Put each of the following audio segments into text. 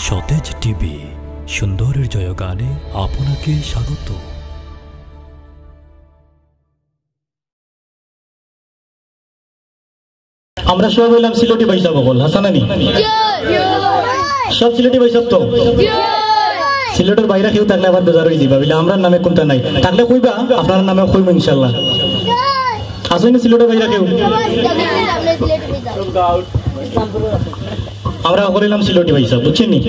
সতেজ টিভি সুন্দরের জয়গানে আপনাকে স্বাগত। আমরা সব বললাম সিলটি বৈশাখ বল হাসানানি সব সিলটি বৈশাখ তো সিলেটের বাইরে কেউ থাকলে আবার বেজার হয়ে যাবা বলে আমরা নামে কোনটা নাই থাকলে কইবা আপনার নামে কইব ইনশাআল্লাহ। আসেনি সিলেটের বাইরে কেউ আমরা করিলাম সিলটি বৈশাখ বুঝছেন নি।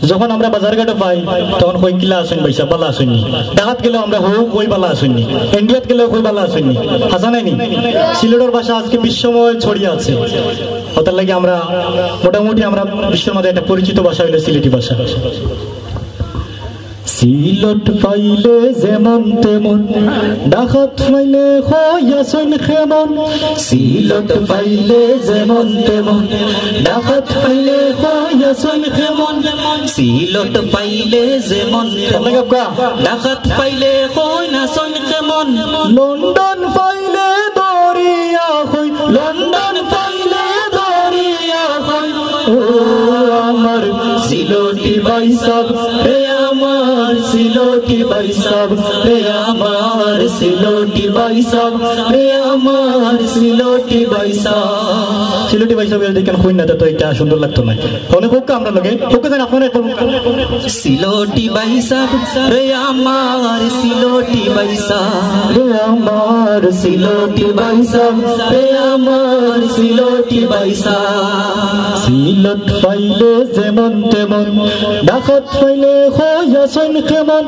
যখন আমরা বাজার ঘাটে পাই তখন কই কিলা আসেন পয়সা বালা আসেননি, ডাকাত গেলেও আমরা কই বালা আসেননি, ইন্ডিয়াত গেলেও কই বালা আসেননি, হাসা নাইনি। সিলেটের ভাষা আজকে বিশ্বময় ছড়িয়ে আছে, ওটার লাগে আমরা মোটামুটি আমরা বিশ্বের মধ্যে একটা পরিচিত ভাষা হইলো সিলেটি ভাষা। সিলট পাইলে যেমন তেমন ডাকাত পাইলে হইয়াছেন কেমন, সিলট পাইলে যেমন তেমন ডাকাত পাইলে হইয়াছেন কেমন, সিলট পাইলে যেমন ডাকাত পাইলে হইয়াছেন কেমন, লন্ডন পাইলে দরিয়া হই, লন্ডন পাইলে দরিয়া হই, ও আমার সিলটি বাইসাব রে আমার সিলটি বাইসাব রে আমার সিলটি বাইসাব রে আমার সিলটি বাইসাব। সিলটি বাইসাব দেখেন কই না তো এটা সুন্দর লাগতো না, অনেক হোক আমরা লগে হোক জান আপনারা সিলটি বাইসাব রে আমার সিলটি বাইসাব রে আমার সিলটি বাইসাব রে আমার সিলটি বাইসাব। সিলট পাইলে যেমন তেমন ডাকাত পাইলে হইয়াছেন কেমন,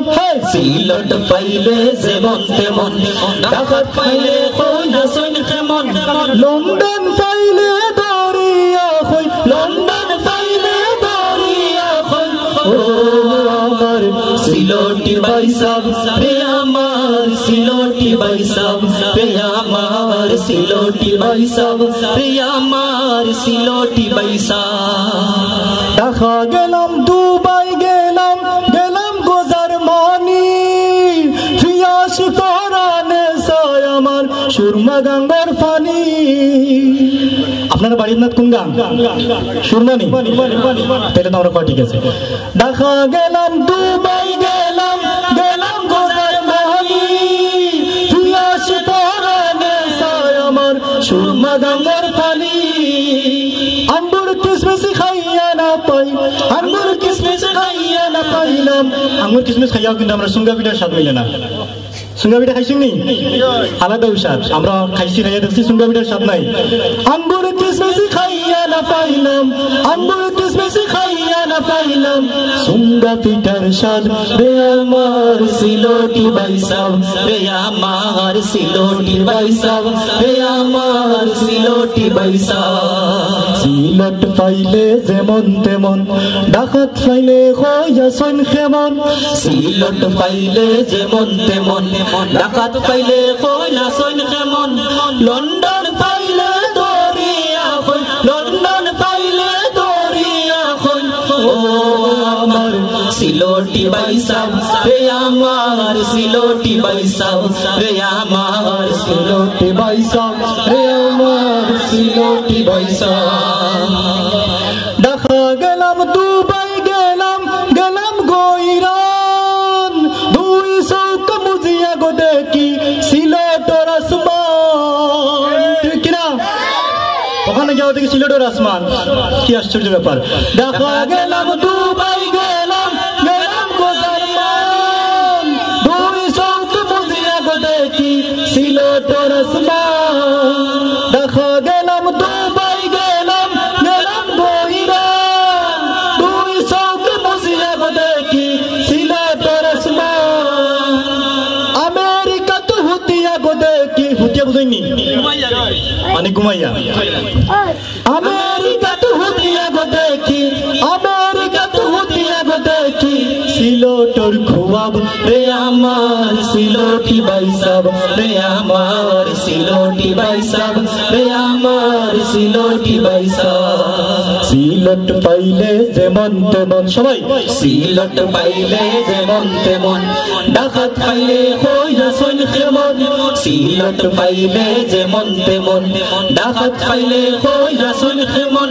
সিলট পাইলে যেমন তেমন ডাকাত পাইলে হইয়াছেন কেমন, লন্ডন পাইলে দরিয়া হই, লন্ডন পাইলে দরিয়া হই, ও আমার সিলটি বাইসাব রে আমার সিলটি বাইসাব রে আমার সিলটি বাইসাব রে আমার সিলটি বাইসাব। ঢাকা গেলাম দুবাই গেলাম গেলাম গোজার মানি, ফিয়াস পরানে সায় আমার সুরমা গঙ্গার পানি। আপনার বাড়ির নাথ কোন গান সুরমানি, তাহলে তো আমরা ঠিক আছে। ঢাকা গেলাম দুবাই গেলাম গেলাম গোজার মানি, ফিয়াস পরানে সায় আমার সুরমা গঙ্গার পানি। আম্বুর কিসমিস খাইয়া না পাই, আঙ্গুর কিসমিস খাইয়া না পাইলাম, আঙ্গুর কিসমিস খাইয়াও কিন্তু আমরা সুঙ্গা পিঠার স্বাদ মিলে না। সুঙ্গা পিঠা খাইছি নি আলাদা স্বাদ, আমরা খাইছি খাইয়া দেখছি সুঙ্গা পিঠার স্বাদ নাই। আঙ্গুর কিসমিস খাইয়া না পাইলাম, আঙ্গুর কিসমিস খাইয়া না পাইলাম, সুঙ্গা পিঠার স্বাদ রে আমার সিলটি বাইসাব রে আমার সিলটি বাইসাব রে আমার সিলটি বাইসাব। সিলট পাইলে যেমন তেমন ডাকাত পাইলে হইয়াছেন কেমন, সিলট পাইলে যেমন তেমন ডাকাত পাইলে হইয়াছেন কেমন, লন্ডন পাইলে দরিয়া হই, লন্ডন পাইলে দরিয়া হই, ও আমার সিলটি বাইসাব রে আমার সিলটি বাইসাব রে আমার সিলটি বাইসাব রে আমার সিলটি বাইসাব। ঢাকা গেলাম দুবাই গেলাম গেলাম গইরান, দুই চৌক মুজিয়া গো দেখি সিলেটের আসমান, ঠিক না? ওখানে যাওয়া দেখি সিলেটের আসমান, কি আশ্চর্য ব্যাপার। ঢাকা গেলাম দুবাই গেলাম গেলাম গইরান, দুই চৌক মুজিয়া গো দেখি সিলেটের আসমান। ঢাকা গেলাম দুবাই গেলাম গেলাম গইরান, দুই চৌক মুজিয়া গো দেখি সিলেটের আসমান। আমেরিকা তো হুতিয়া গো দেখি, হুতিয়া বুঝাইনি মানে ঘুমাইয়া, আমেরিকা তো হুতিয়া গো দেখি, আমেরিকা তো হুতিয়া গো দেখি সিলটর খুয়াব রে আমার সিলটি বাইসাব রে আমার সিলটি বাইসাব রে আমার সিলটি বাইসাব। সিলট পাইলে যেমন তেমন সবাই সিলট পাইলে যেমন তেমন ডাকাত পাইলে হইয়া সইল কেমন সিলট পাইলে যেমন তেমন ডাকাত পাইলে হইয়া সইল কেমন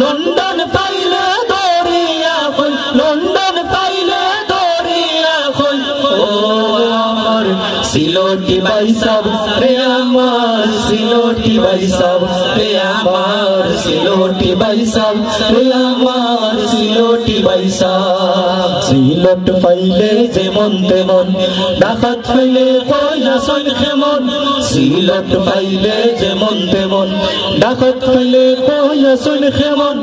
লন্ডন পাইলে দরিয়া কই লন্ডন পাইলে দরিয়া কই ও আমার সিলটি ভাই সাব রে আমার সিলটি ভাই সাব রে আমার সিলটি ভাই সাব রে আমার সিলটি ভাই সাব সিলট পাইলে যেমন তেমন ডাকাত পাইলে কইলা সইল কেমন সিলট পাইলে যেমন তেমন ডাকাত পাইলে কইলা সইল কেমন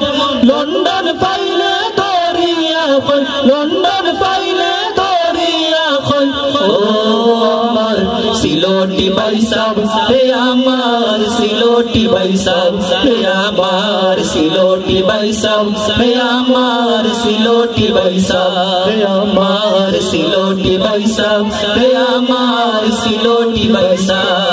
লন্ডন পাইলে দরিয়া কই লন্ডন পাইলে দরিয়া কই ও আমার সিলটি ভাই সাব রে আমার সিলটি ভাই সাব রে আমার সিলটি ভাই সাব রে আমার সিলটি ভাই সাব রে আমার সিলটি ভাই সাব রে আমার সিলটি ভাই সাব